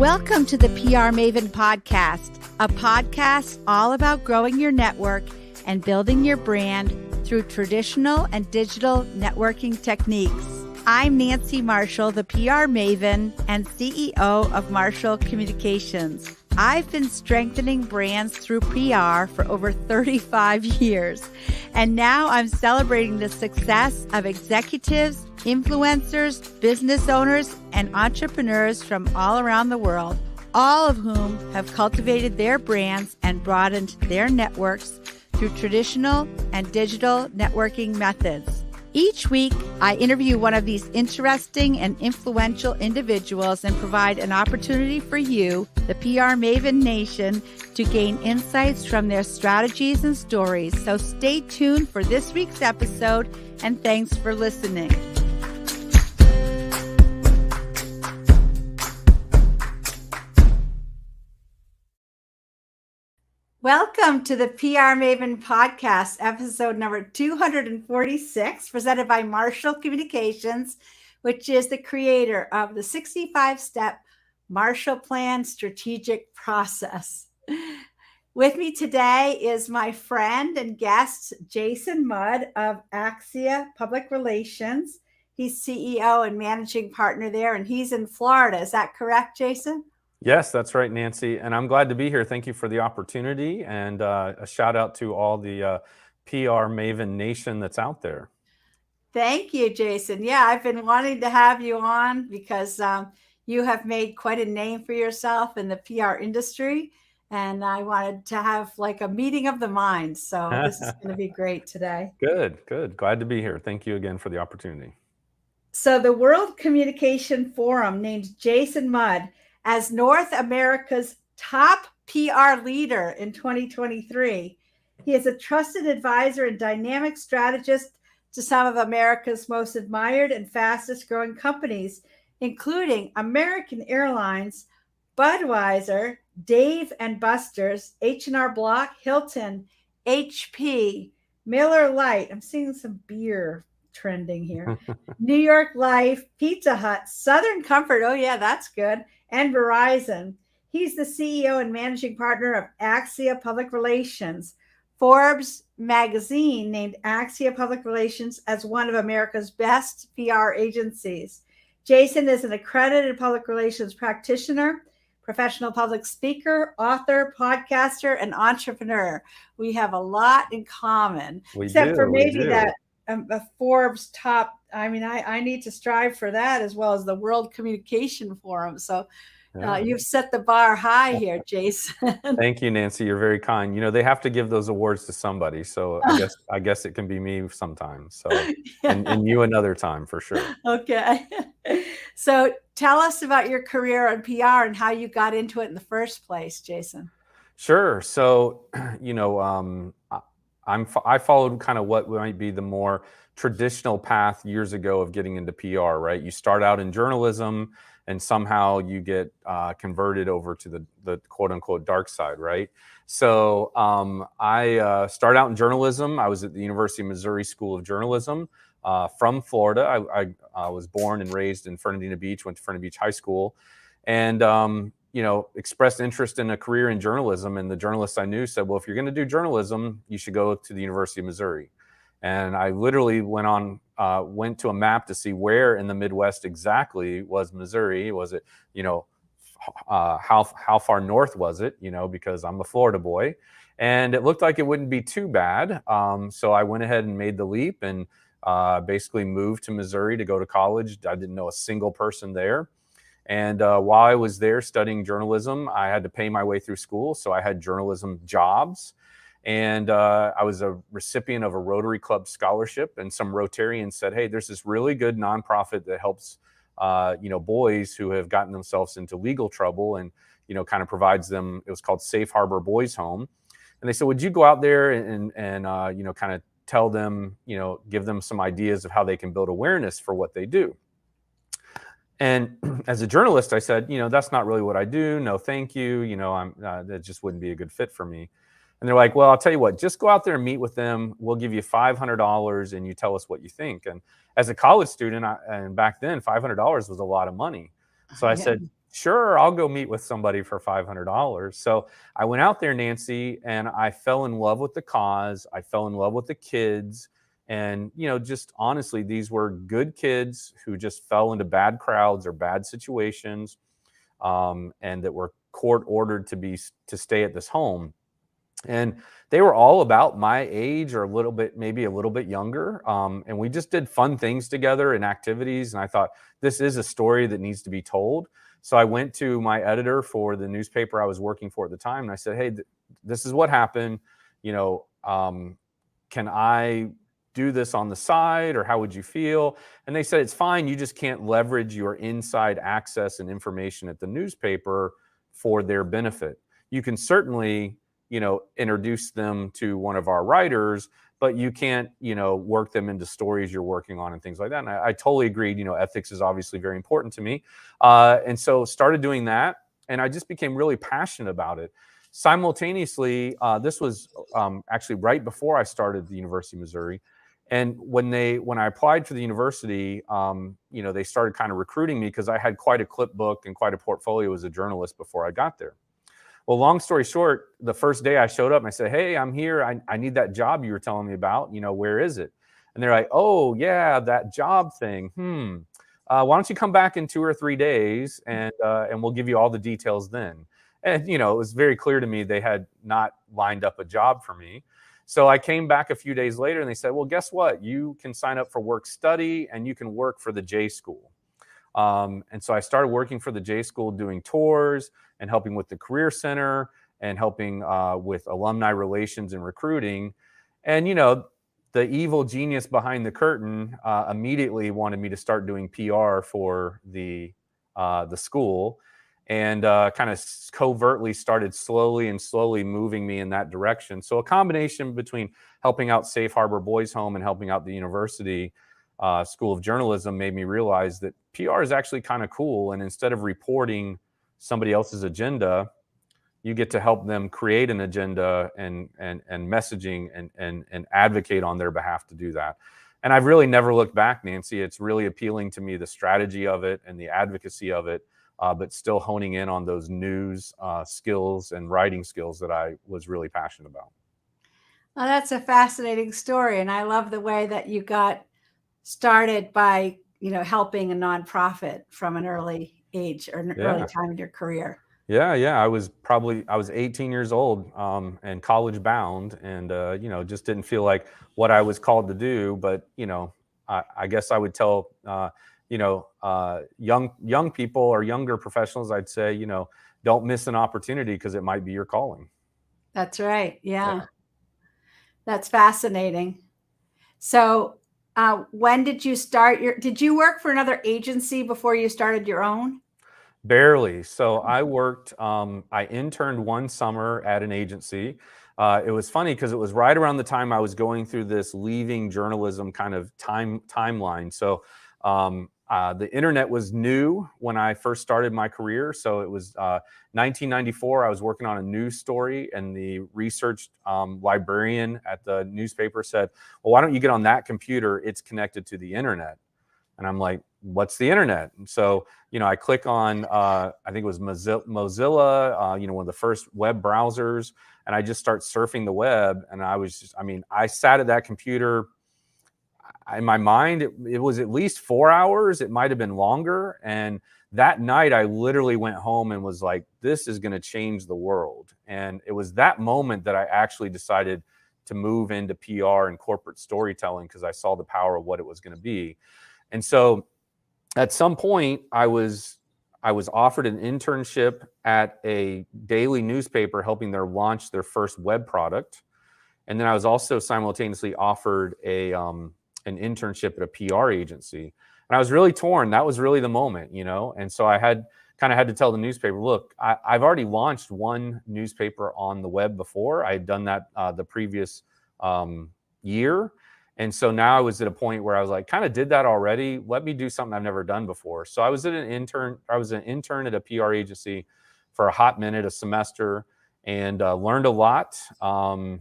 Welcome to the PR Maven Podcast, a podcast all about growing your network and building your brand through traditional and digital networking techniques. I'm Nancy Marshall, the PR Maven and CEO of Marshall Communications. I've been strengthening brands through PR for over 35 years, and now I'm celebrating the success of executives, influencers, business owners, and entrepreneurs from all around the world, all of whom have cultivated their brands and broadened their networks through traditional and digital networking methods. Each week, I interview one of these interesting and influential individuals and provide an opportunity for you, the PR Maven Nation, to gain insights from their strategies and stories. So stay tuned for this week's episode, and thanks for listening. Welcome to the PR Maven Podcast, episode number 246, presented by Marshall Communications, which is the creator of the 65-step Marshall Plan strategic process. With me today is my friend and guest, Jason Mudd of Axia Public Relations. He's CEO and managing partner there, and he's in Florida. Is that correct, Jason? Yes, that's right, Nancy. And I'm glad to be here. Thank you for the opportunity. And a shout out to all the PR Maven Nation that's out there. Thank you, Jason. Yeah, I've been wanting to have you on because you have made quite a name for yourself in the PR industry. And I wanted to have like a meeting of the minds. So this is going to be great today. Good. Glad to be here. Thank you again for the opportunity. So the World Communication Forum named Jason Mudd as North America's top PR leader in 2023. He is a trusted advisor and dynamic strategist to some of America's most admired and fastest growing companies, including American Airlines, Budweiser, Dave & Buster's, H&R Block, Hilton, HP, Miller Lite. I'm seeing some beer trending here. New York Life, Pizza Hut, Southern Comfort. Oh yeah, that's good. And Verizon. He's the CEO and managing partner of Axia Public Relations. Forbes magazine named Axia Public Relations as one of America's best PR agencies. Jason is an accredited public relations practitioner, professional public speaker, author, podcaster, and entrepreneur. We have a lot in common, except for maybe that a Forbes top. I mean, I need to strive for that as well as the World Communication Forum. So you've set the bar high here, Jason. Thank you, Nancy. You're very kind. You know, they have to give those awards to somebody. So I guess it can be me sometimes. So and you another time for sure. Okay. So tell us about your career in PR and how you got into it in the first place, Jason. Sure. So, you know, I followed kind of what might be the more traditional path years ago of getting into PR, right? You start out in journalism and somehow you get converted over to the quote unquote dark side, right? So I started out in journalism. I was at the University of Missouri School of Journalism from Florida. I was born and raised in Fernandina Beach, went to Fernandina Beach High School, and you know, expressed interest in a career in journalism. And the journalists I knew said, well, if you're going to do journalism, you should go to the University of Missouri. And I literally went to a map to see where in the Midwest exactly was Missouri. Was it, you know, how far north was it, you know, because I'm a Florida boy. And it looked like it wouldn't be too bad. So I went ahead and made the leap and basically moved to Missouri to go to college. I didn't know a single person there. And while I was there studying journalism, I had to pay my way through school. So I had journalism jobs. And I was a recipient of a Rotary Club scholarship. And some Rotarians said, hey, there's this really good nonprofit that helps, you know, boys who have gotten themselves into legal trouble and, you know, kind of provides them. It was called Safe Harbor Boys Home. And they said, would you go out there and you know, kind of tell them, you know, give them some ideas of how they can build awareness for what they do. And as a journalist, I said, you know, that's not really what I do. No, thank you. You know, that just wouldn't be a good fit for me. And they're like, well, I'll tell you what, just go out there and meet with them. We'll give you $500 and you tell us what you think. And as a college student, and back then, $500 was a lot of money. So I said, sure, I'll go meet with somebody for $500. So I went out there, Nancy, and I fell in love with the cause. I fell in love with the kids. And, just honestly, these were good kids who just fell into bad crowds or bad situations, and that were court ordered to stay at this home. And they were all about my age or maybe a little bit younger. And we just did fun things together and activities. And I thought, this is a story that needs to be told. So I went to my editor for the newspaper I was working for at the time. And I said, hey, this is what happened. Can I do this on the side, or how would you feel? And they said, it's fine. You just can't leverage your inside access and information at the newspaper for their benefit. You can certainly introduce them to one of our writers, but you can't, work them into stories you're working on and things like that. And I totally agreed. Ethics is obviously very important to me. And so started doing that. And I just became really passionate about it. Simultaneously, this was actually right before I started the University of Missouri. And when I applied for the university, they started kind of recruiting me because I had quite a clipbook and quite a portfolio as a journalist before I got there. Well, long story short, the first day I showed up and I said, hey, I'm here. I need that job you were telling me about. Where is it? And they're like, oh, yeah, that job thing. Why don't you come back in 2 or 3 days and we'll give you all the details then. And, it was very clear to me they had not lined up a job for me. So I came back a few days later and they said, well, guess what? You can sign up for work study and you can work for the J School. And so I started working for the J School, doing tours and helping with the Career Center and helping with alumni relations and recruiting. And, the evil genius behind the curtain immediately wanted me to start doing PR for the school, and kind of covertly started slowly moving me in that direction. So a combination between helping out Safe Harbor Boys Home and helping out the university School of Journalism made me realize that PR is actually kind of cool. And instead of reporting somebody else's agenda, you get to help them create an agenda and messaging and advocate on their behalf to do that. And I've really never looked back, Nancy. It's really appealing to me, the strategy of it and the advocacy of it, but still honing in on those news skills and writing skills that I was really passionate about. Well, that's a fascinating story. And I love the way that you got started by, helping a nonprofit from an early age or an early time in your career. Yeah. I was 18 years old and college bound, and, just didn't feel like what I was called to do. But, I guess I would tell, young people or younger professionals, I'd say, don't miss an opportunity because it might be your calling. That's right. Yeah. That's fascinating. So when did you start did you work for another agency before you started your own? Barely. So I worked, I interned one summer at an agency. It was funny because it was right around the time I was going through this leaving journalism kind of timeline. So the internet was new when I first started my career. So it was 1994. I was working on a news story, and the research librarian at the newspaper said, well, why don't you get on that computer? It's connected to the internet. And I'm like, what's the internet? And so, I click on, I think it was Mozilla, one of the first web browsers, and I just start surfing the web. And I sat at that computer. In my mind, it was at least 4 hours. It might've been longer. And that night I literally went home and was like, this is going to change the world. And it was that moment that I actually decided to move into PR and corporate storytelling, because I saw the power of what it was going to be. And so at some point I was offered an internship at a daily newspaper, helping them launch their first web product. And then I was also simultaneously offered an internship at a PR agency. And I was really torn. That was really the moment, And so I had to tell the newspaper, look, I've already launched one newspaper on the web before. I had done that the previous year. And so now I was at a point where I was like, kind of did that already. Let me do something I've never done before. So I was an intern at a PR agency for a hot minute, a semester, and learned a lot. And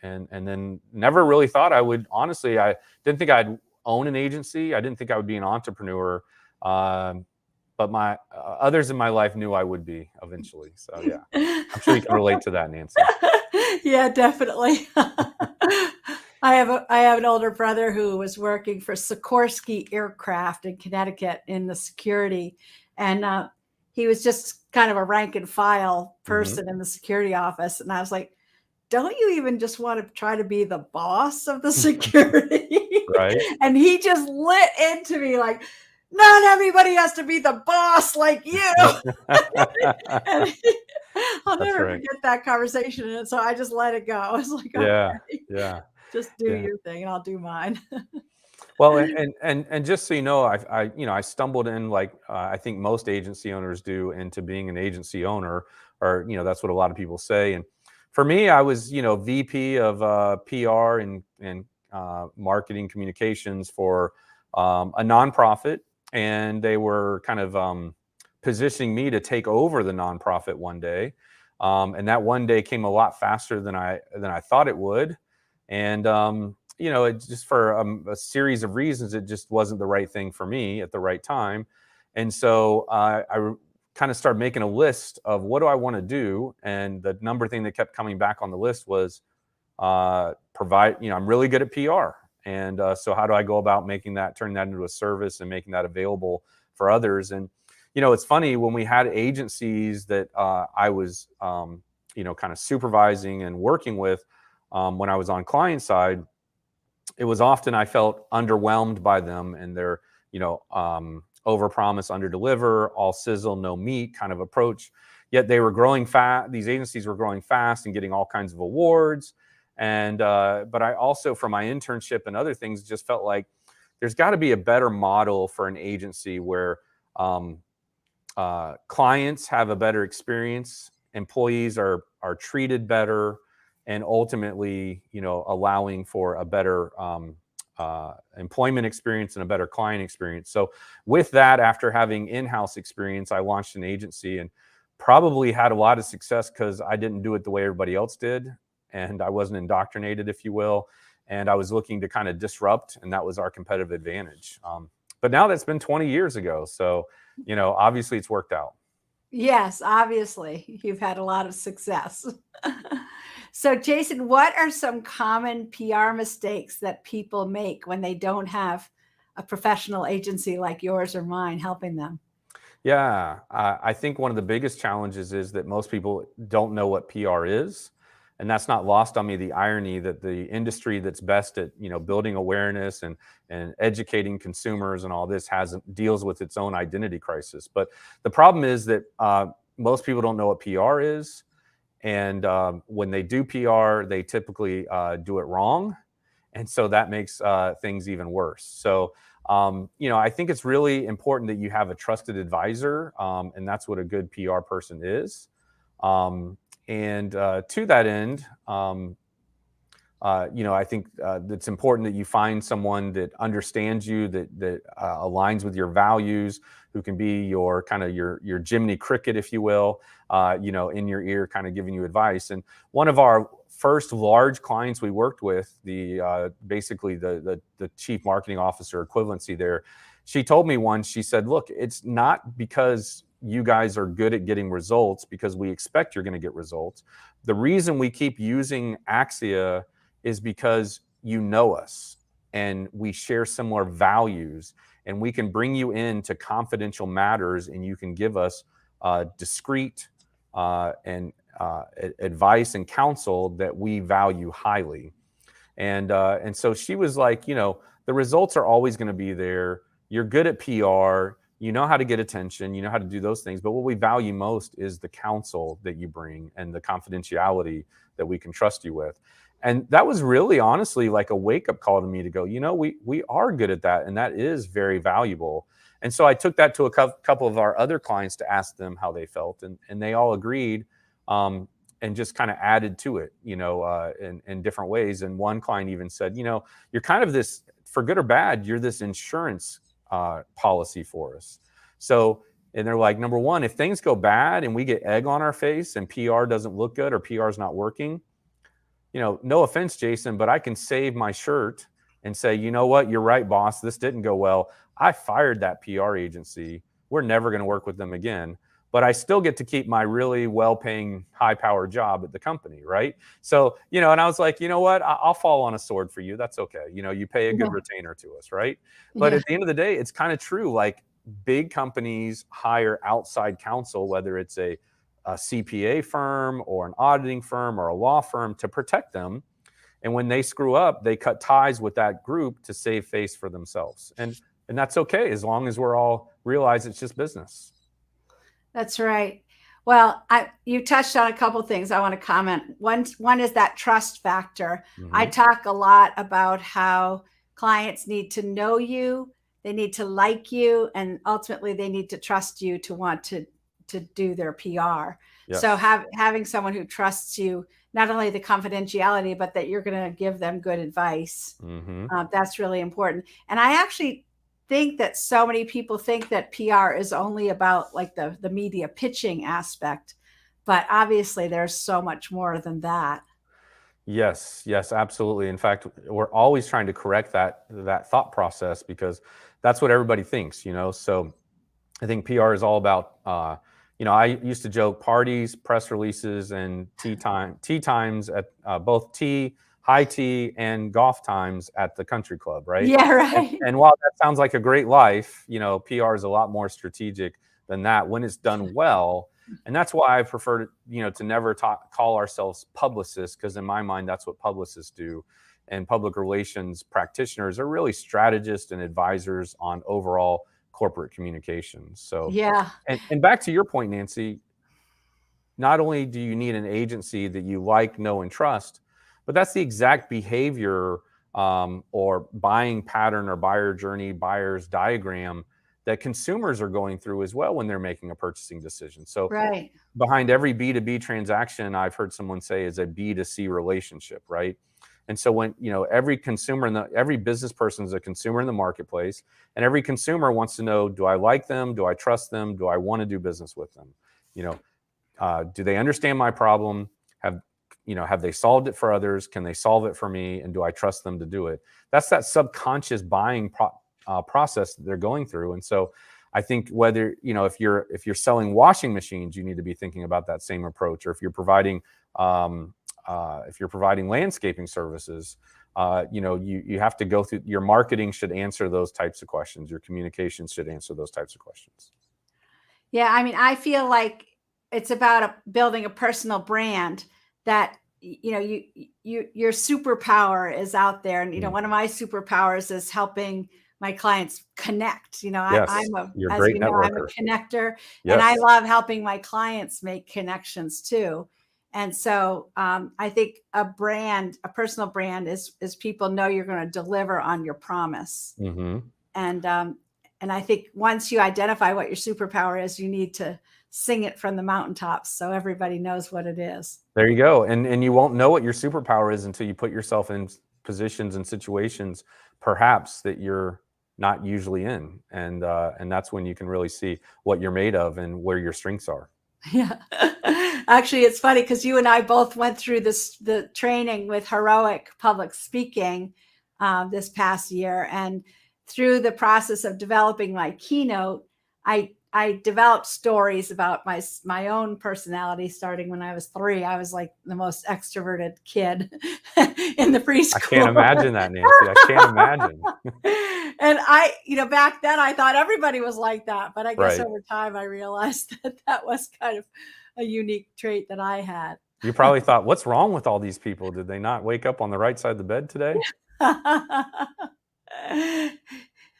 then never really thought I would. Honestly, I didn't think I'd own an agency. I didn't think I would be an entrepreneur. But but my others in my life knew I would be eventually. So yeah, I'm sure you can relate to that, Nancy. Yeah, definitely. I have an older brother who was working for Sikorsky Aircraft in Connecticut in the security, and he was just kind of a rank and file person in the security office. And I was like, don't you even just want to try to be the boss of the security? Right. And he just lit into me like, not everybody has to be the boss like you. And I'll That's never right. forget that conversation. And so I just let it go. I was like, Yeah. okay, Yeah. just do Yeah. your thing and I'll do mine. Well, and just so you know, I stumbled in like I think most agency owners do into being an agency owner, or that's what a lot of people say. And for me, I was VP of PR and marketing communications for a nonprofit, and they were kind of positioning me to take over the nonprofit one day, and that one day came a lot faster than I thought it would, and it just for a series of reasons, it just wasn't the right thing for me at the right time. And so I kind of started making a list of what do I want to do. And the number thing that kept coming back on the list was provide, I'm really good at PR. And so how do I go about turning that into a service and making that available for others? And, it's funny when we had agencies that I was, kind of supervising and working with when I was on client side, it was often I felt underwhelmed by them and their, over promise, under deliver, all sizzle, no meat kind of approach. Yet they were growing fast. These agencies were growing fast and getting all kinds of awards. And, but I also, from my internship and other things, just felt like there's got to be a better model for an agency where clients have a better experience, employees are treated better, and ultimately, allowing for a better employment experience and a better client experience. So with that, after having in-house experience, I launched an agency and probably had a lot of success because I didn't do it the way everybody else did. And I wasn't indoctrinated, if you will. And I was looking to kind of disrupt, and that was our competitive advantage. But now that's been 20 years ago. So, obviously it's worked out. Yes, obviously you've had a lot of success. So Jason, what are some common PR mistakes that people make when they don't have a professional agency like yours or mine helping them? Yeah, I think one of the biggest challenges is that most people don't know what PR is. And that's not lost on me, the irony that the industry that's best at building awareness and educating consumers and all this deals with its own identity crisis. But the problem is that most people don't know what PR is, and when they do PR, they typically do it wrong, and so that makes things even worse. So I think it's really important that you have a trusted advisor, and that's what a good PR person is. And to that end, I think it's important that you find someone that understands you, that aligns with your values, who can be your kind of your Jiminy Cricket, if you will, in your ear, kind of giving you advice. And one of our first large clients we worked with, basically the chief marketing officer equivalency there, she told me once, she said, look, it's not because you guys are good at getting results because we expect you're going to get results. The reason we keep using Axia is because you know us and we share similar values, and we can bring you into confidential matters and you can give us discreet and advice and counsel that we value highly. And so she was like, the results are always going to be there. You're good at PR. You know how to get attention. You know how to do those things. But what we value most is the counsel that you bring and the confidentiality that we can trust you with. And that was really, honestly, like a wake-up call to me to go, we are good at that, and that is very valuable. And so I took that to a couple of our other clients to ask them how they felt, and they all agreed, and just kind of added to it, in different ways. And one client even said, you're kind of this, for good or bad, you're this insurance policy for us. So, and they're like, number one, if things go bad and we get egg on our face and PR doesn't look good or PR is not working, no offense, Jason, but I can save my shirt and say, you know what, you're right, boss, this didn't go well. I fired that PR agency we're never going to work with them again. But I still get to keep my really well-paying, high-powered job at the company, right? So, and I was like, you know what? I'll fall on a sword for you. That's okay. You pay a good retainer to us, right? But at the end of the day, it's kind of true. Like, big companies hire outside counsel, whether it's a CPA firm or an auditing firm or a law firm, to protect them. And when they screw up, they cut ties with that group to save face for themselves. And that's okay, as long as we're all realize it's just business. That's right. Well, you touched on a couple of things I want to comment. One is that trust factor. Mm-hmm. I talk a lot about how clients need to know you, they need to like you, and ultimately they need to trust you to want to do their PR. Yes. So having someone who trusts you, not only the confidentiality, but that you're going to give them good advice. Mm-hmm. That's really important. And I actually think that so many people think that PR is only about like the media pitching aspect, but obviously there's so much more than that. Yes, absolutely. In fact, we're always trying to correct that thought process, because that's what everybody thinks, So I think PR is all about, I used to joke parties, press releases, and tea times at both high tea and golf times at the country club, right? Yeah, right. And while that sounds like a great life, PR is a lot more strategic than that when it's done well. And that's why I prefer to never call ourselves publicists, because in my mind, that's what publicists do. And public relations practitioners are really strategists and advisors on overall corporate communications. So yeah. And back to your point, Nancy, not only do you need an agency that you like, know, and trust, but that's the exact behavior or buying pattern or buyer journey, buyer's diagram that consumers are going through as well when they're making a purchasing decision. So right. Behind every B2B transaction, I've heard someone say, is a B2C relationship, right? And so when, every consumer every business person is a consumer in the marketplace, and every consumer wants to know, do I like them? Do I trust them? Do I want to do business with them? Do they understand my problem? Have they solved it for others? Can they solve it for me? And do I trust them to do it? That's that subconscious buying process that they're going through. And so I think whether, if you're selling washing machines, you need to be thinking about that same approach. Or if you're providing landscaping services, you have to go through, your marketing should answer those types of questions. Your communications should answer those types of questions. Yeah. I mean, I feel like it's about building a personal brand that, your superpower is out there. And, one of my superpowers is helping my clients connect. Yes, I'm a connector, yes. And I love helping my clients make connections too. And so I think a personal brand is people know you're going to deliver on your promise. Mm-hmm. And I think once you identify what your superpower is, you need to sing it from the mountaintops so everybody knows what it is. There you go. And you won't know what your superpower is until you put yourself in positions and situations perhaps that you're not usually in. And that's when you can really see what you're made of and where your strengths are. Yeah. Actually, it's funny because you and I both went through the training with heroic public speaking this past year. And through the process of developing my keynote, I developed stories about my own personality. Starting when I was 3, I was like the most extroverted kid in the preschool. I can't imagine that, Nancy. I can't imagine. And back then I thought everybody was like that, but I guess over time I realized that was kind of a unique trait that I had. You probably thought, what's wrong with all these people? Did they not wake up on the right side of the bed today?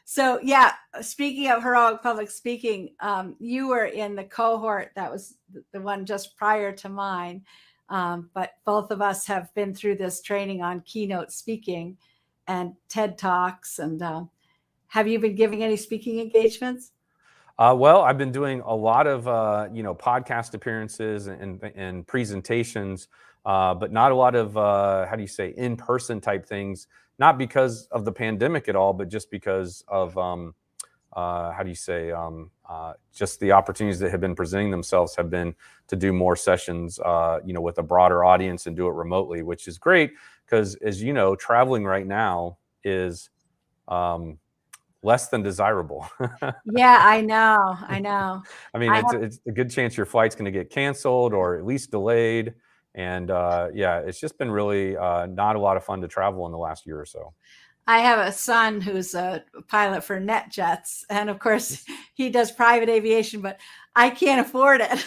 So yeah, speaking of heroic public speaking, you were in the cohort that was the one just prior to mine. But both of us have been through this training on keynote speaking and TED Talks. And have you been giving any speaking engagements? Well, I've been doing a lot of, podcast appearances and presentations, but not a lot of, in-person type things. Not because of the pandemic at all, but just because of, just the opportunities that have been presenting themselves have been to do more sessions, with a broader audience and do it remotely, which is great because, as you know, traveling right now is less than desirable. Yeah, I know. I mean, it's a good chance your flight's going to get canceled or at least delayed. And yeah, it's just been really not a lot of fun to travel in the last year or so. I have a son who's a pilot for NetJets, and of course he does private aviation, but I can't afford it.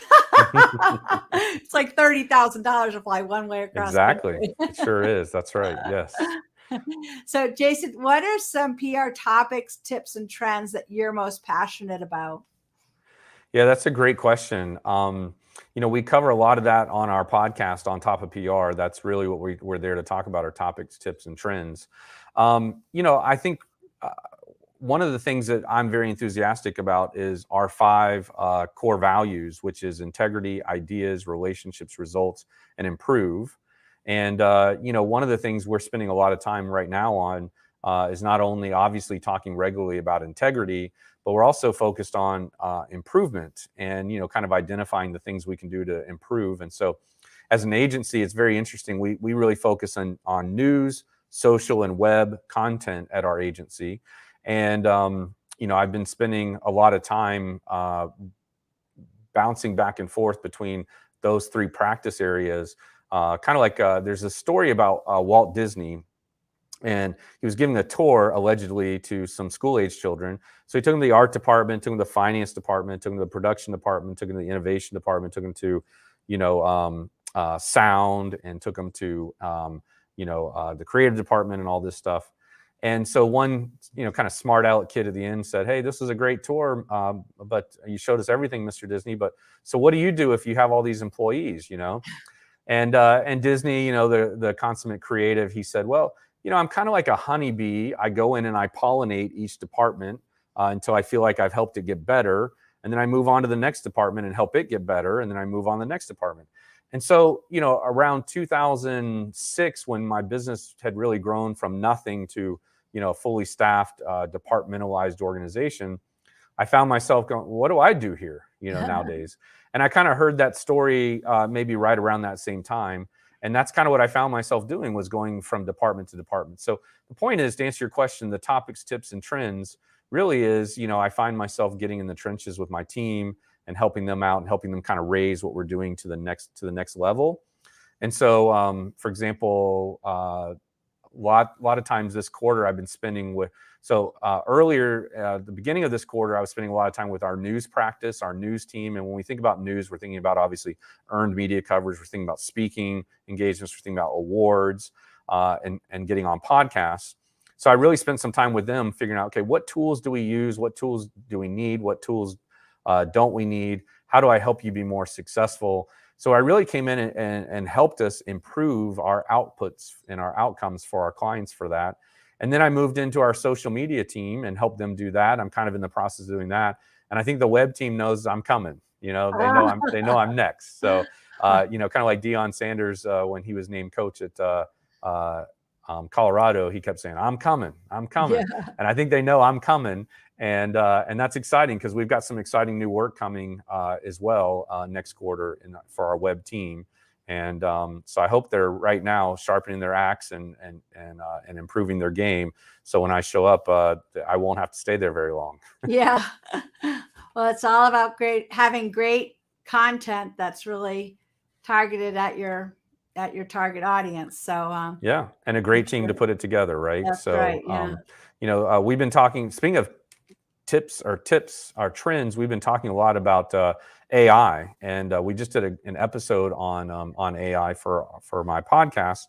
It's like $30,000 to fly one way across. Exactly. It sure is. That's right. Yes. So, Jason, what are some PR topics, tips, and trends that you're most passionate about? Yeah, that's a great question. We cover a lot of that on our podcast on top of PR. That's really what we're there to talk about, our topics, tips, and trends. I think one of the things that I'm very enthusiastic about is our 5 core values, which is integrity, ideas, relationships, results, and improve. And, one of the things we're spending a lot of time right now on is not only obviously talking regularly about integrity, but we're also focused on improvement and, kind of identifying the things we can do to improve. And so as an agency, it's very interesting. We really focus on news, social, and web content at our agency. And, I've been spending a lot of time bouncing back and forth between those 3 practice areas. Kind of like there's a story about Walt Disney, and he was giving a tour allegedly to some school-age children. So he took them to the art department, took them to the finance department, took them to the production department, took them to the innovation department, took them to, sound, and took them to, the creative department and all this stuff. And so one, kind of smart aleck kid at the end said, "Hey, this is a great tour, but you showed us everything, Mr. Disney. But so what do you do if you have all these employees, And Disney, the consummate creative, he said, "Well, I'm kind of like a honeybee. I go in and I pollinate each department until I feel like I've helped it get better. And then I move on to the next department and help it get better. And then I move on to the next department." And so, around 2006, when my business had really grown from nothing to, a fully staffed, departmentalized organization, I found myself going, what do I do here, nowadays? And I kind of heard that story maybe right around that same time. And that's kind of what I found myself doing, was going from department to department. So the point is, to answer your question, the topics, tips, and trends really is, I find myself getting in the trenches with my team and helping them out and helping them kind of raise what we're doing to the next level. And so, for example, a lot of times this quarter I've been spending with, earlier, the beginning of this quarter, I was spending a lot of time with our news practice, our news team. And when we think about news, we're thinking about obviously earned media coverage. We're thinking about speaking engagements. We're thinking about awards and getting on podcasts. So I really spent some time with them figuring out, okay, what tools do we use? What tools do we need? What tools don't we need? How do I help you be more successful? So I really came in and helped us improve our outputs and our outcomes for our clients for that. And then I moved into our social media team and helped them do that. I'm kind of in the process of doing that. And I think the web team knows I'm coming. They know I'm next. So, kind of like Deion Sanders when he was named coach at Colorado, he kept saying, I'm coming. Yeah. And I think they know I'm coming. And that's exciting because we've got some exciting new work coming as well next quarter for our web team. And so I hope they're right now sharpening their axe and improving their game. So when I show up, I won't have to stay there very long. Yeah. Well, it's all about having great content that's really targeted at your target audience. So yeah, and a great team to put it together, right? That's right. Yeah. We've been talking. Speaking of tips, our trends, we've been talking a lot about AI, and we just did an episode on AI for my podcast,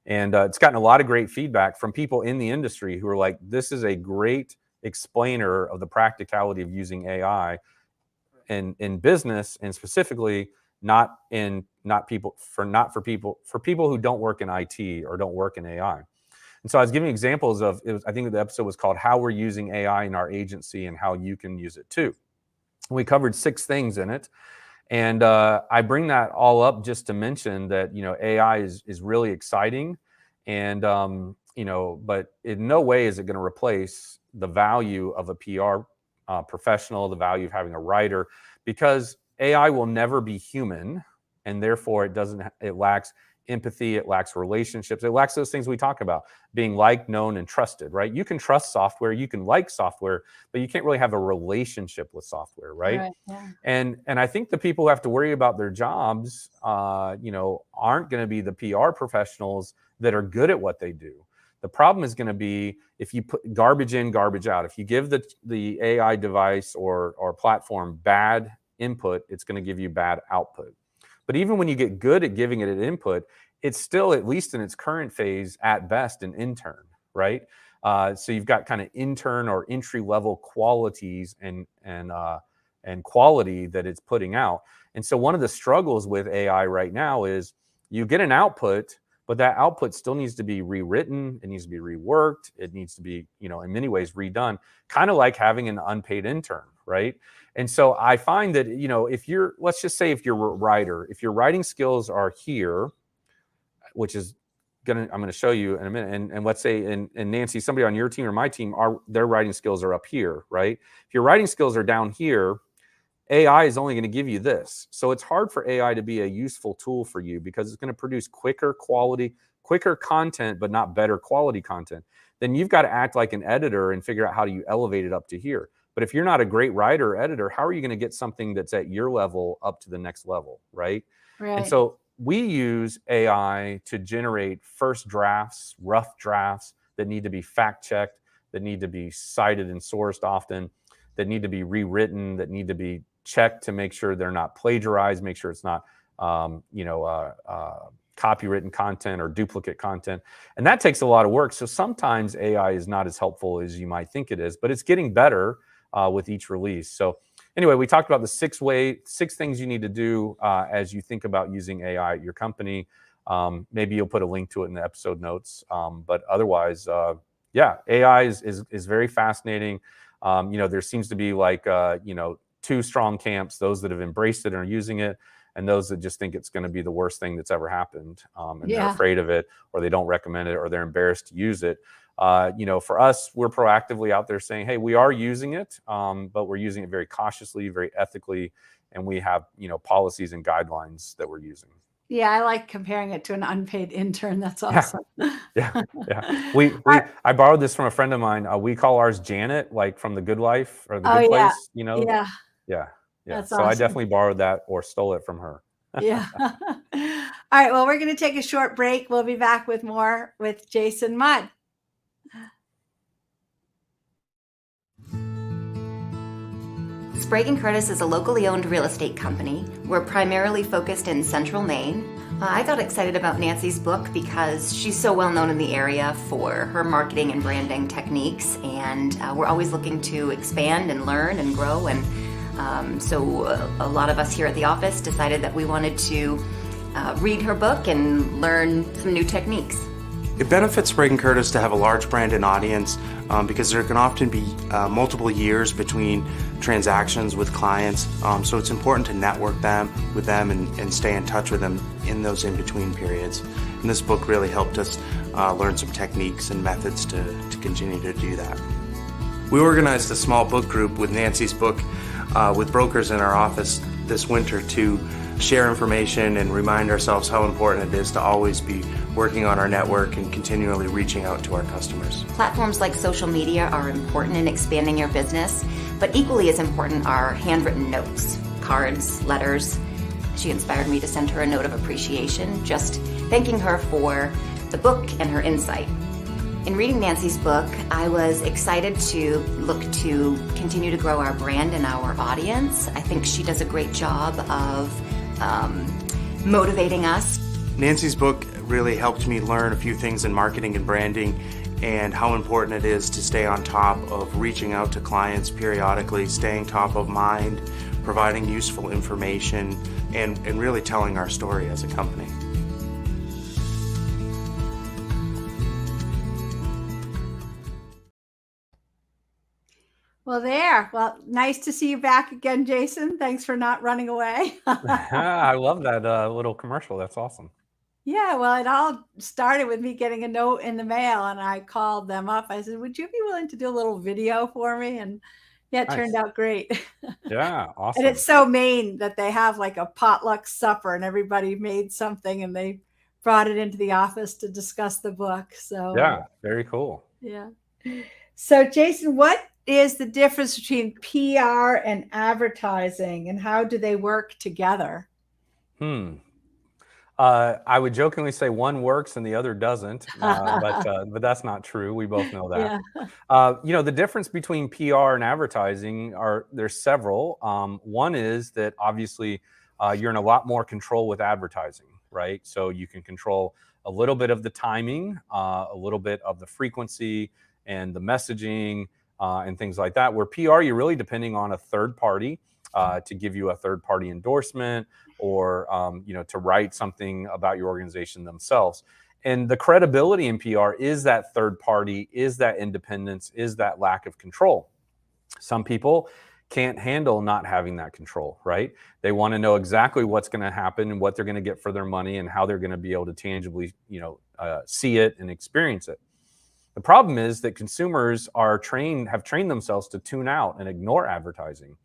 and it's gotten a lot of great feedback from people in the industry who are like, "This is a great explainer of the practicality of using AI in business, and specifically for people who don't work in IT or don't work in AI." And so I was giving examples of I think the episode was called "How We're Using AI in Our Agency and How You Can Use It Too." We covered 6 things in it, and I bring that all up just to mention that AI is really exciting, and but in no way is it going to replace the value of a PR professional, the value of having a writer, because AI will never be human, and therefore it lacks empathy, it lacks relationships, it lacks those things we talk about, being liked, known, and trusted, right? You can trust software, you can like software, but you can't really have a relationship with software, right? Right. Yeah. And I think the people who have to worry about their jobs, aren't going to be the PR professionals that are good at what they do. The problem is going to be if you put garbage in, garbage out. If you give the AI device or platform bad input, it's going to give you bad output. But even when you get good at giving it an input, it's still, at least in its current phase, at best, an intern, right? So you've got kind of intern or entry level qualities and quality that it's putting out. And so one of the struggles with AI right now is you get an output, but that output still needs to be rewritten. It needs to be reworked. It needs to be, in many ways redone, kind of like having an unpaid intern, right? And so I find that, let's just say if you're a writer, if your writing skills are here, which is I'm going to show you in a minute. And let's say, and Nancy, somebody on your team or my team, their writing skills are up here, right? If your writing skills are down here, AI is only going to give you this. So it's hard for AI to be a useful tool for you because it's going to produce quicker content, but not better quality content. Then you've got to act like an editor and figure out how do you elevate it up to here. But if you're not a great writer or editor, how are you going to get something that's at your level up to the next level, right? Right. And so we use AI to generate first drafts, rough drafts that need to be fact-checked, that need to be cited and sourced often, that need to be rewritten, that need to be checked to make sure they're not plagiarized, make sure it's not, copywritten content or duplicate content. And that takes a lot of work. So sometimes AI is not as helpful as you might think it is, but it's getting better with each release. So anyway, we talked about the six things you need to do as you think about using AI at your company. Maybe you'll put a link to it in the episode notes. But otherwise, AI is very fascinating. There seems to be two strong camps, those that have embraced it and are using it, and those that just think it's going to be the worst thing that's ever happened. And they're afraid of it, or they don't recommend it, or they're embarrassed to use it. For us, we're proactively out there saying, hey, we are using it, but we're using it very cautiously, very ethically, and we have, policies and guidelines that we're using. Yeah, I like comparing it to an unpaid intern. That's awesome. Yeah. I borrowed this from a friend of mine. We call ours Janet, like from The Good Life or The Good Place. Yeah. That's so awesome. I definitely borrowed that or stole it from her. Yeah. All right. Well, we're going to take a short break. We'll be back with more with Jason Mudd. Sprague & Curtis is a locally owned real estate company. We're primarily focused in central Maine. I got excited about Nancy's book because she's so well known in the area for her marketing and branding techniques, and we're always looking to expand and learn and grow. And so a lot of us here at the office decided that we wanted to read her book and learn some new techniques. It benefits Sprague & Curtis to have a large brand and audience because there can often be multiple years between transactions with clients. So it's important to network with them and stay in touch with them in those in-between periods. And this book really helped us learn some techniques and methods to continue to do that. We organized a small book group with Nancy's book with brokers in our office this winter to share information and remind ourselves how important it is to always be working on our network and continually reaching out to our customers. Platforms like social media are important in expanding your business, but equally as important are handwritten notes, cards, letters. She inspired me to send her a note of appreciation, just thanking her for the book and her insight. In reading Nancy's book, I was excited to look to continue to grow our brand and our audience. I think she does a great job of motivating us. Nancy's book really helped me learn a few things in marketing and branding and how important it is to stay on top of reaching out to clients periodically, staying top of mind, providing useful information, and really telling our story as a company. Well, nice to see you back again, Jason. Thanks for not running away. I love that little commercial. That's awesome. Yeah, well, it all started with me getting a note in the mail, and I called them up. I said, would you be willing to do a little video for me? And yeah, it turned out great. Yeah, awesome. And it's so Maine that they have like a potluck supper and everybody made something and they brought it into the office to discuss the book. So Yeah, very cool. yeah. So Jason, what is the difference between PR and advertising, and how do they work together? I would jokingly say one works and the other doesn't, but that's not true. We both know that. Yeah. The difference between PR and advertising there's several. One is that obviously you're in a lot more control with advertising, right? So you can control a little bit of the timing, a little bit of the frequency and the messaging and things like that. Where PR, you're really depending on a third party to give you a third party endorsement, or to write something about your organization themselves. And the credibility in PR is that third party, is that independence, is that lack of control. Some people can't handle not having that control, right? They want to know exactly what's going to happen and what they're going to get for their money and how they're going to be able to tangibly, see it and experience it. The problem is that consumers have trained themselves to tune out and ignore advertising.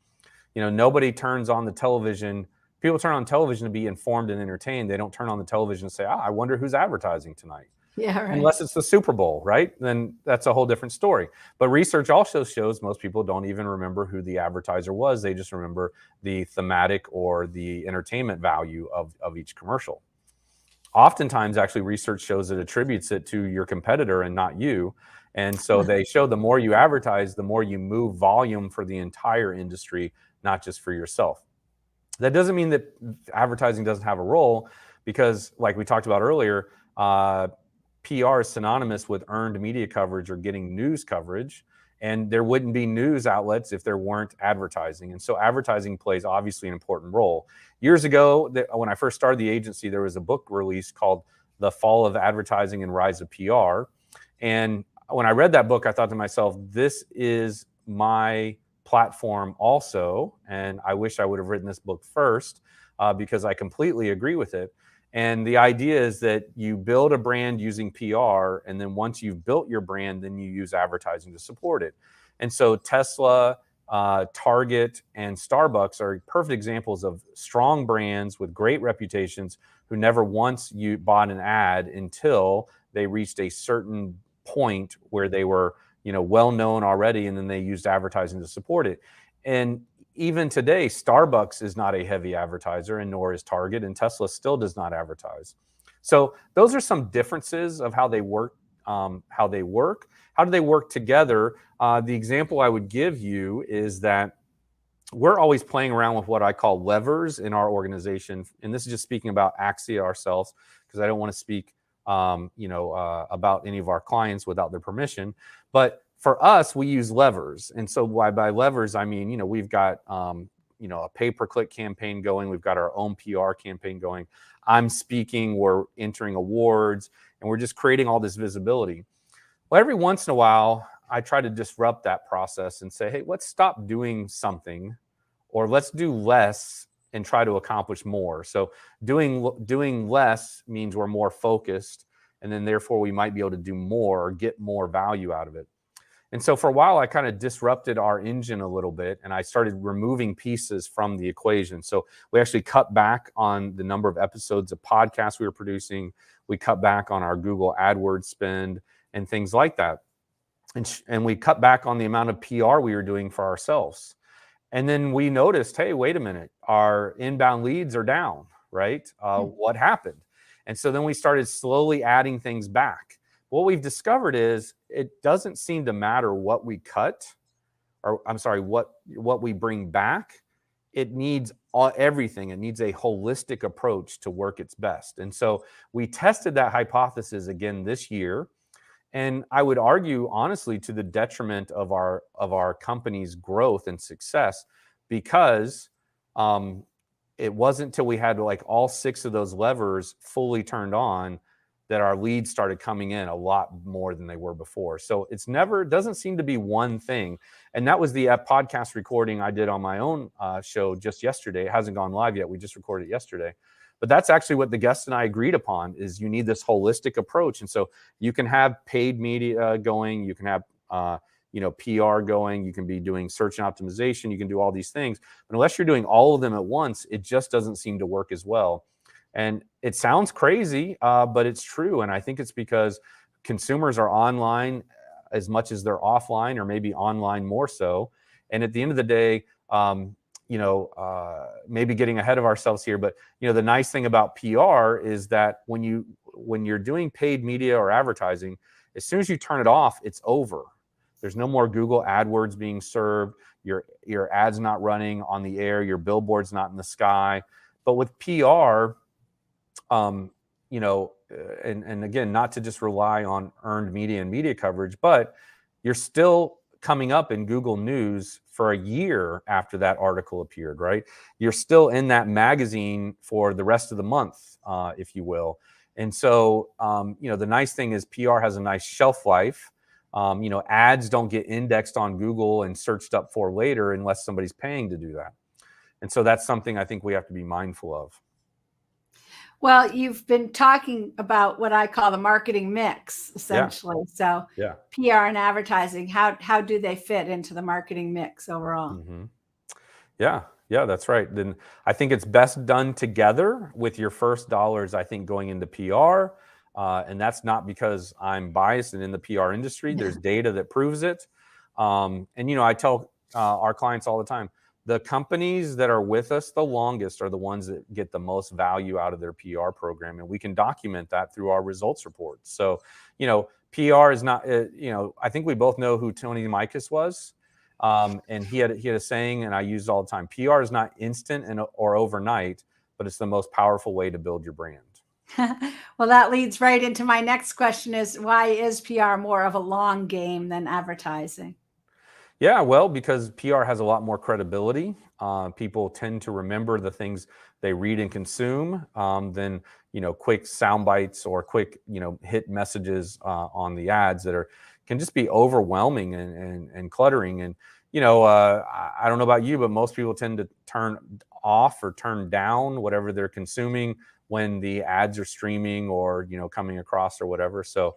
Nobody turns on the television. People turn on television to be informed and entertained. They don't turn on the television and say, I wonder who's advertising tonight. Yeah, right. Unless it's the Super Bowl, right? Then that's a whole different story. But research also shows most people don't even remember who the advertiser was. They just remember the thematic or the entertainment value of each commercial. Oftentimes, actually, research shows it attributes it to your competitor and not you. And so they show the more you advertise, the more you move volume for the entire industry, not just for yourself. That doesn't mean that advertising doesn't have a role, because like we talked about earlier, PR is synonymous with earned media coverage or getting news coverage. And there wouldn't be news outlets if there weren't advertising. And so advertising plays obviously an important role. Years ago, when I first started the agency, there was a book released called The Fall of Advertising and Rise of PR. And when I read that book, I thought to myself, this is my platform also, and I wish I would have written this book first because I completely agree with it. And the idea is that you build a brand using PR, and then once you've built your brand, then you use advertising to support it. And so Tesla, Target, and Starbucks are perfect examples of strong brands with great reputations who never once bought an ad until they reached a certain point where they were well known already, and then they used advertising to support it. And even today, Starbucks is not a heavy advertiser, and nor is Target, and Tesla still does not advertise. So those are some differences of how they work. How do they work together? The example I would give you is that we're always playing around with what I call levers in our organization. And this is just speaking about Axia ourselves, because I don't want to speak about any of our clients without their permission. But for us, we use levers. And so by levers, I mean, we've got, a pay-per-click campaign going. We've got our own PR campaign going. I'm speaking, we're entering awards, and we're just creating all this visibility. Well, every once in a while, I try to disrupt that process and say, hey, let's stop doing something, or let's do less and try to accomplish more. So doing less means we're more focused, and then therefore we might be able to do more or get more value out of it. And so for a while, I kind of disrupted our engine a little bit, and I started removing pieces from the equation. So we actually cut back on the number of episodes of podcasts we were producing. We cut back on our Google AdWords spend and things like that. And we cut back on the amount of PR we were doing for ourselves. And then we noticed, hey, wait a minute, our inbound leads are down, right? What happened? And so then we started slowly adding things back. What we've discovered is it doesn't seem to matter what we cut, or I'm sorry, what we bring back. It needs everything. It needs a holistic approach to work its best. And so we tested that hypothesis again this year. And I would argue, honestly, to the detriment of our company's growth and success, because it wasn't until we had like all 6 of those levers fully turned on that our leads started coming in a lot more than they were before. So it doesn't seem to be one thing. And that was the podcast recording I did on my own show just yesterday. It hasn't gone live yet. We just recorded it yesterday. But that's actually what the guest and I agreed upon, is you need this holistic approach. And so you can have paid media going, you can have PR going, you can be doing search and optimization, you can do all these things. But unless you're doing all of them at once, it just doesn't seem to work as well. And it sounds crazy, but it's true. And I think it's because consumers are online as much as they're offline, or maybe online more so. And at the end of the day, maybe getting ahead of ourselves here, but the nice thing about PR is that when you're doing paid media or advertising, as soon as you turn it off, it's over. There's no more Google AdWords being served. Your ad's not running on the air. Your billboard's not in the sky. But with PR, and again, not to just rely on earned media and media coverage, but you're still coming up in Google News for a year after that article appeared, right? You're still in that magazine for the rest of the month, if you will. And so, the nice thing is PR has a nice shelf life. Ads don't get indexed on Google and searched up for later unless somebody's paying to do that. And so that's something I think we have to be mindful of. Well, you've been talking about what I call the marketing mix, essentially. So PR and advertising, how do they fit into the marketing mix overall? Mm-hmm. Yeah, that's right. Then I think it's best done together with your first dollars, I think, going into PR. And that's not because I'm biased and in the PR industry. There's data that proves it. I tell our clients all the time, the companies that are with us the longest are the ones that get the most value out of their PR program. And we can document that through our results reports. So, PR is not, I think we both know who Tony Mikas was. And he had a saying, and I use it all the time: PR is not instant or overnight, but it's the most powerful way to build your brand. Well, that leads right into my next question: is why is PR more of a long game than advertising? Yeah, well, because PR has a lot more credibility. People tend to remember the things they read and consume than quick sound bites or quick hit messages on the ads that can just be overwhelming and cluttering. And I don't know about you, but most people tend to turn off or turn down whatever they're consuming when the ads are streaming or coming across or whatever. So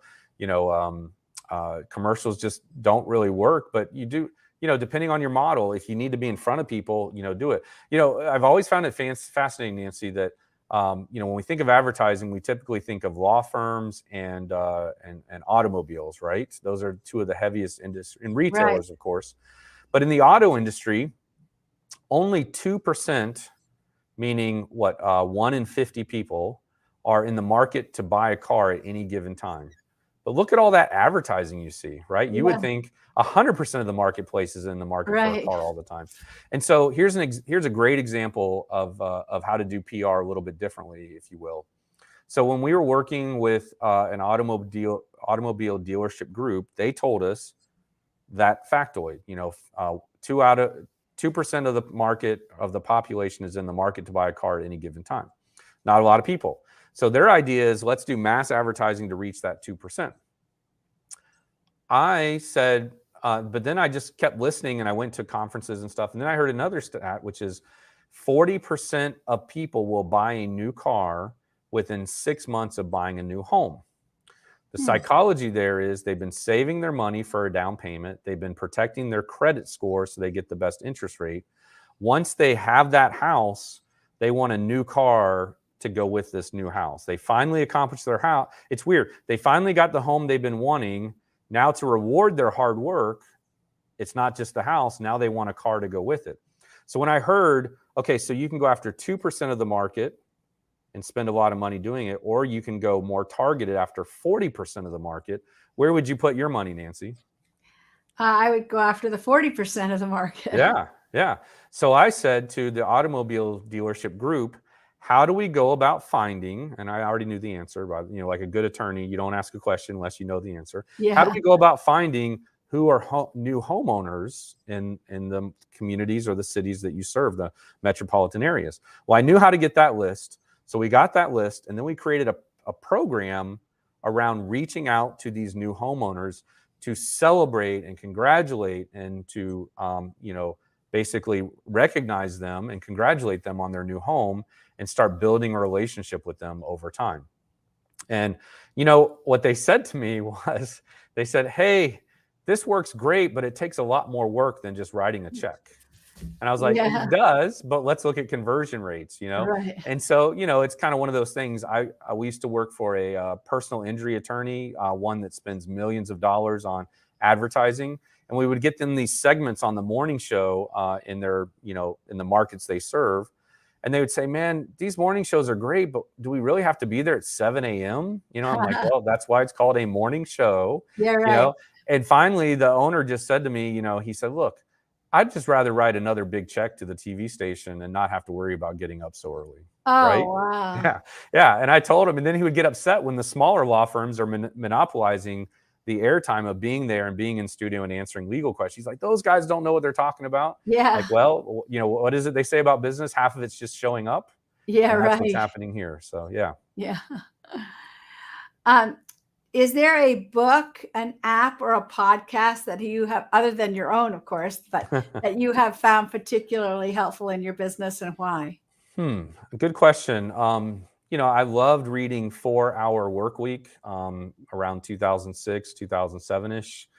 commercials just don't really work, but you do, depending on your model, if you need to be in front of people, do it. I've always found it fascinating, Nancy, that, when we think of advertising, we typically think of law firms and automobiles, right? Those are two of the heaviest industries, and retailers, of course. But in the auto industry, only 2%, meaning 1 in 50 people, are in the market to buy a car at any given time. But look at all that advertising you see, right? You would think 100% of the marketplace is in the market for a car all the time. And so here's a great example of how to do PR a little bit differently, if you will. So when we were working with an automobile dealership group, they told us that factoid, 2% of the market of the population is in the market to buy a car at any given time. Not a lot of people. So their idea is, let's do mass advertising to reach that 2%. I said, but then I just kept listening and I went to conferences and stuff. And then I heard another stat, which is 40% of people will buy a new car within 6 months of buying a new home. The psychology there is they've been saving their money for a down payment. They've been protecting their credit score so they get the best interest rate. Once they have that house, they want a new car to go with this new house. They finally accomplished their house. It's weird. They finally got the home they've been wanting. Now, to reward their hard work, it's not just the house. Now they want a car to go with it. So when I heard, okay, so you can go after 2% of the market and spend a lot of money doing it, or you can go more targeted after 40% of the market, where would you put your money, Nancy? I would go after the 40% of the market. Yeah. So I said to the automobile dealership group, how do we go about finding, and I already knew the answer, but like a good attorney, you don't ask a question unless you know the answer. How do we go about finding who are new homeowners in the communities or the cities that you serve, the metropolitan areas? Well, I knew how to get that list. So we got that list, and then we created a program around reaching out to these new homeowners to celebrate and congratulate and to, basically recognize them and congratulate them on their new home and start building a relationship with them over time. And, what they said to me was, they said, hey, this works great, but it takes a lot more work than just writing a check. And I was like, Yeah. it does, but let's look at conversion rates, you know? Right. And so, you know, it's kind of one of those things. We used to work for a personal injury attorney, one that spends millions of dollars on advertising. And we would get them these segments on the morning show in their, you know, in the markets they serve. And they would say, man, these morning shows are great, but do we really have to be there at 7 a.m.? You know, I'm like, well, that's why it's called a morning show, Yeah, you right. know? And finally, the owner just said to me, you know, he said, look, I'd just rather write another big check to the TV station and not have to worry about getting up so early. Oh, Right. wow. Yeah. Yeah. And I told him, and then he would get upset when the smaller law firms are monopolizing the airtime of being there and being in studio and answering legal questions. He's like, those guys don't know what they're talking about. Yeah. Like, well, you know, what is it they say about business? Half of it's just showing up. Yeah, And that's what's right. happening here. So, yeah. Yeah. Is there a book, an app, or a podcast that you have, other than your own, of course, but that you have found particularly helpful in your business, and why? Good question. You know, I loved reading 4 Hour Work Week around 2006, 2007-ish.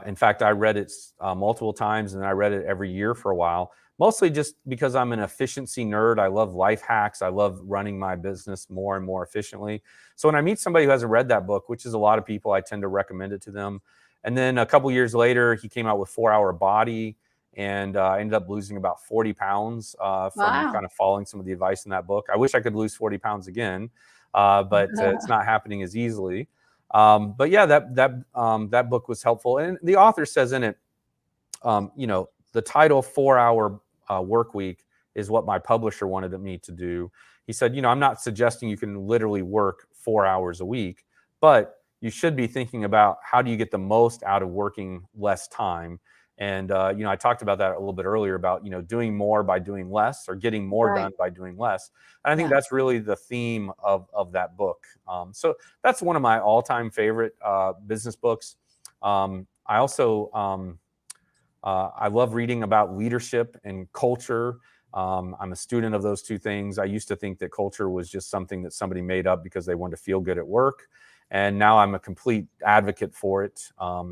In fact, I read it multiple times, and I read it every year for a while, mostly just because I'm an efficiency nerd. I love life hacks. I love running my business more and more efficiently. So when I meet somebody who hasn't read that book, which is a lot of people, I tend to recommend it to them. And then a couple years later, he came out with 4 Hour Body, and I ended up losing about 40 pounds from Wow. kind of following some of the advice in that book. I wish I could lose 40 pounds again, but it's not happening as easily. But yeah, that book was helpful, and the author says in it, you know, the title 4 Hour Work Week is what my publisher wanted me to do. He said, you know, I'm not suggesting you can literally work 4 hours a week, but you should be thinking about how do you get the most out of working less time. And you know, I talked about that a little bit earlier about, you know, doing more by doing less, or getting more Right. done by doing less. And I think Yeah. that's really the theme of that book. So that's one of my all-time favorite business books. I also I love reading about leadership and culture. I'm a student of those two things. I used to think that culture was just something that somebody made up because they wanted to feel good at work. And now I'm a complete advocate for it.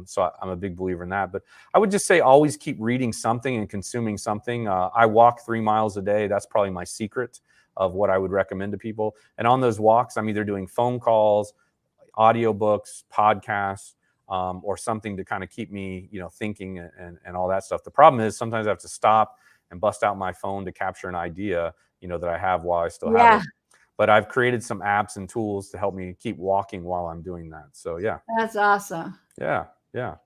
So I'm a big believer in that. But I would just say always keep reading something and consuming something. I walk 3 miles a day. That's probably my secret of what I would recommend to people. And on those walks, I'm either doing phone calls, audiobooks, podcasts, or something to kind of keep me, you know, thinking and all that stuff. The problem is sometimes I have to stop and bust out my phone to capture an idea, you know, that I have while I still have Yeah. it. But I've created some apps and tools to help me keep walking while I'm doing that. So yeah, That's awesome. yeah. Well,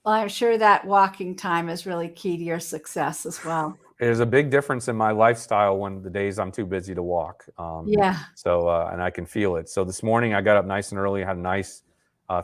I'm sure that walking time is really key to your success as well. There's a big difference in my lifestyle when the days I'm too busy to walk. Yeah. So, and I can feel it. So this morning I got up nice and early, had a nice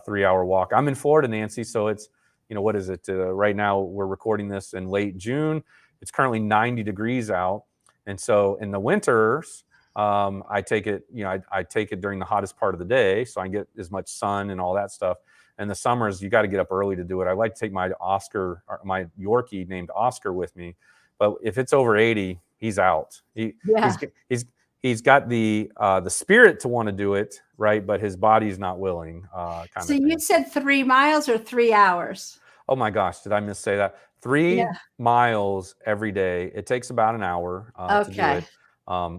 3 hour walk. I'm in Florida, Nancy. So it's, you know, what is it? Right now we're recording this in late June. It's currently 90 degrees out. And so in the winters, I take it, you know, I take it during the hottest part of the day, so I get as much sun and all that stuff. And the summers, you got to get up early to do it. I like to take my Yorkie named Oscar with me, but if it's over 80, he's out. Yeah. He's got the spirit to want to do it, right? But his body's not willing. So you said 3 miles or 3 hours? Oh my gosh, did I missay that? 3 miles every day. It takes about an hour to do it.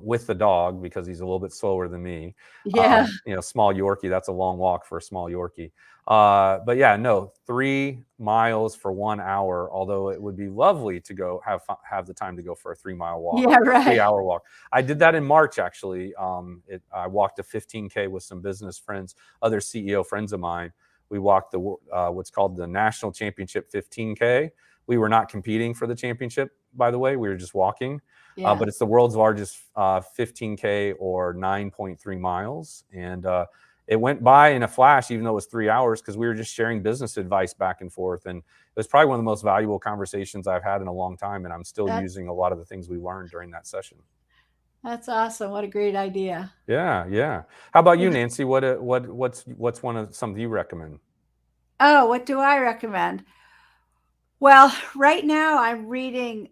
With the dog, because he's a little bit slower than me. Yeah. You know, small Yorkie, that's a long walk for a small Yorkie. But yeah, no, 3 miles for 1 hour, although it would be lovely to go have the time to go for a 3 mile walk. Yeah, right. 3 hour walk. I did that in March, actually. I walked a 15K with some business friends, other CEO friends of mine. We walked the what's called the National Championship 15K. We were not competing for the championship, by the way. We were just walking. Yeah. But it's the world's largest 15K, or 9.3 miles. And it went by in a flash, even though it was 3 hours, because we were just sharing business advice back and forth. And it was probably one of the most valuable conversations I've had in a long time. And I'm still using a lot of the things we learned during that session. That's awesome. What a great idea. Yeah. Yeah. How about you, Nancy? What's one of something you recommend? Oh, what do I recommend? Well, right now I'm reading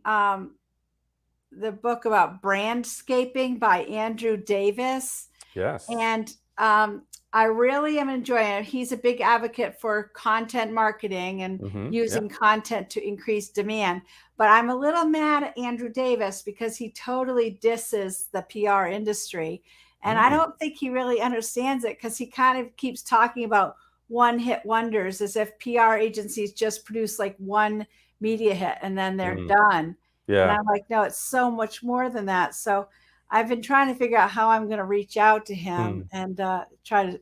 the book about brandscaping by Andrew Davis. Yes. And I really am enjoying it. He's a big advocate for content marketing and using content to increase demand. But I'm a little mad at Andrew Davis because he totally disses the PR industry. And I don't think he really understands it, because he kind of keeps talking about one-hit wonders as if PR agencies just produce like one media hit and then they're done. Yeah. And I'm like, no, it's so much more than that. So I've been trying to figure out how I'm going to reach out to him and try to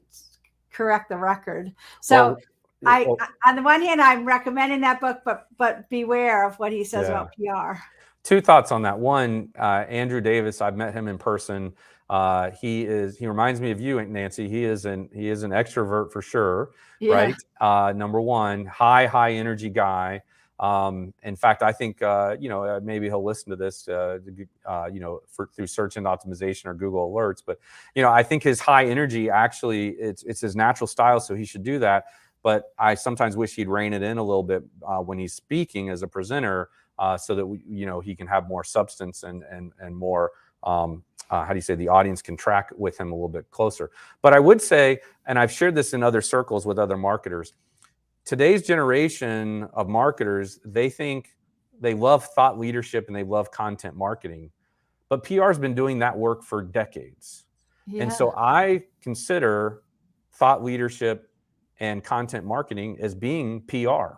correct the record. So on the one hand, I'm recommending that book, but beware of what he says about PR. Two thoughts on that. One, Andrew Davis, I've met him in person. He reminds me of you, Nancy. He is an extrovert for sure, right? Number one, high energy guy. In fact, I think, maybe he'll listen to this, through search engine optimization or Google alerts. But, I think his high energy, actually, it's his natural style. So he should do that. But I sometimes wish he'd rein it in a little bit when he's speaking as a presenter, so that, he can have more substance and more, the audience can track with him a little bit closer. But I would say, and I've shared this in other circles with other marketers, today's generation of marketers, they love thought leadership and they love content marketing, but PR has been doing that work for decades. And so I consider thought leadership and content marketing as being PR.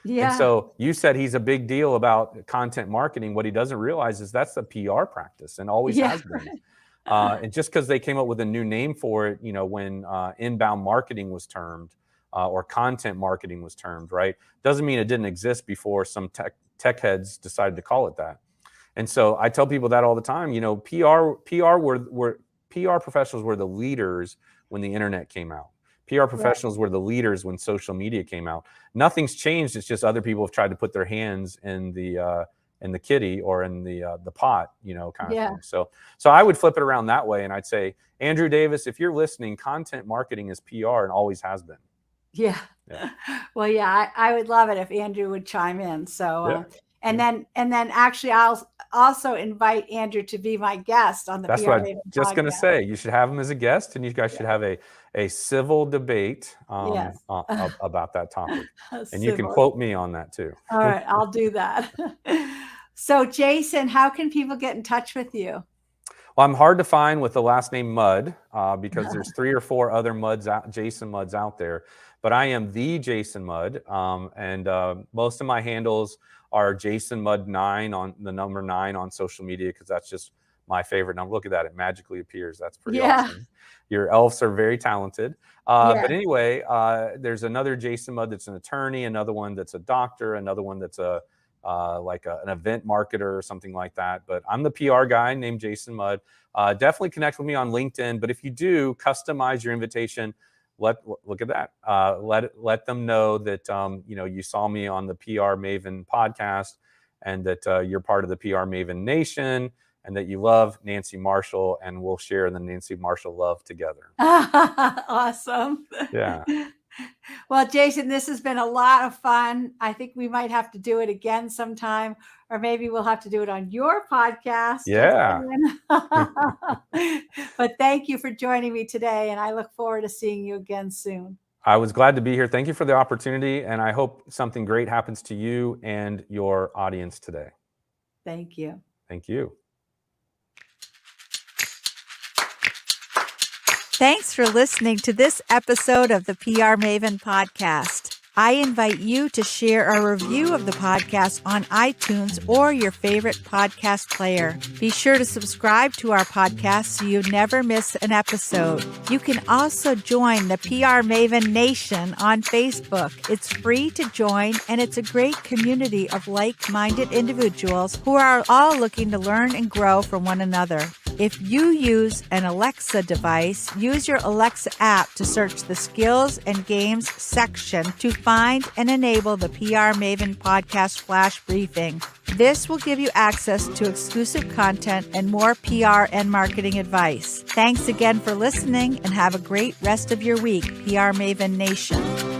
And so you said he's a big deal about content marketing. What he doesn't realize is that's a PR practice and always has been. And just because they came up with a new name for it, when inbound marketing was termed, or content marketing was termed, right, doesn't mean it didn't exist before some tech heads decided to call it that. And so I tell people that all the time. PR professionals were the leaders when the internet came out. PR professionals were the leaders when social media came out. Nothing's changed. It's just other people have tried to put their hands in the kitty or in the pot, kind of thing. So I would flip it around that way, and I'd say, Andrew Davis, if you're listening, content marketing is PR and always has been. Well, I would love it if Andrew would chime in. So, and then actually, I'll also invite Andrew to be my guest on the PR Maven podcast. That's what I'm just going to say. You should have him as a guest, and you guys should have a civil debate about that topic. And you can quote me on that too. All right, I'll do that. So, Jason, how can people get in touch with you? Well, I'm hard to find with the last name Mudd, because there's 3 or 4 other Jason Mudds out there. But I am the Jason Mudd, and most of my handles are Jason Mudd 9 on the number 9 on social media, because that's just my favorite number. Look at that; it magically appears. That's pretty awesome. Your elves are very talented. But anyway, there's another Jason Mudd that's an attorney, another one that's a doctor, another one that's an event marketer or something like that. But I'm the PR guy named Jason Mudd. Definitely connect with me on LinkedIn. But if you do, customize your invitation. Look at that. Let them know that you saw me on the PR Maven podcast, and that you're part of the PR Maven Nation, and that you love Nancy Marshall, and we'll share the Nancy Marshall love together. Awesome. Yeah. Well, Jason, this has been a lot of fun. I think we might have to do it again sometime, or maybe we'll have to do it on your podcast. Yeah. But thank you for joining me today, and I look forward to seeing you again soon. I was glad to be here. Thank you for the opportunity, and I hope something great happens to you and your audience today. Thank you. Thank you. Thanks for listening to this episode of the PR Maven Podcast. I invite you to share a review of the podcast on iTunes or your favorite podcast player. Be sure to subscribe to our podcast so you never miss an episode. You can also join the PR Maven Nation on Facebook. It's free to join, and it's a great community of like-minded individuals who are all looking to learn and grow from one another. If you use an Alexa device, use your Alexa app to search the skills and games section to find and enable the PR Maven Podcast Flash Briefing. This will give you access to exclusive content and more PR and marketing advice. Thanks again for listening, and have a great rest of your week, PR Maven Nation.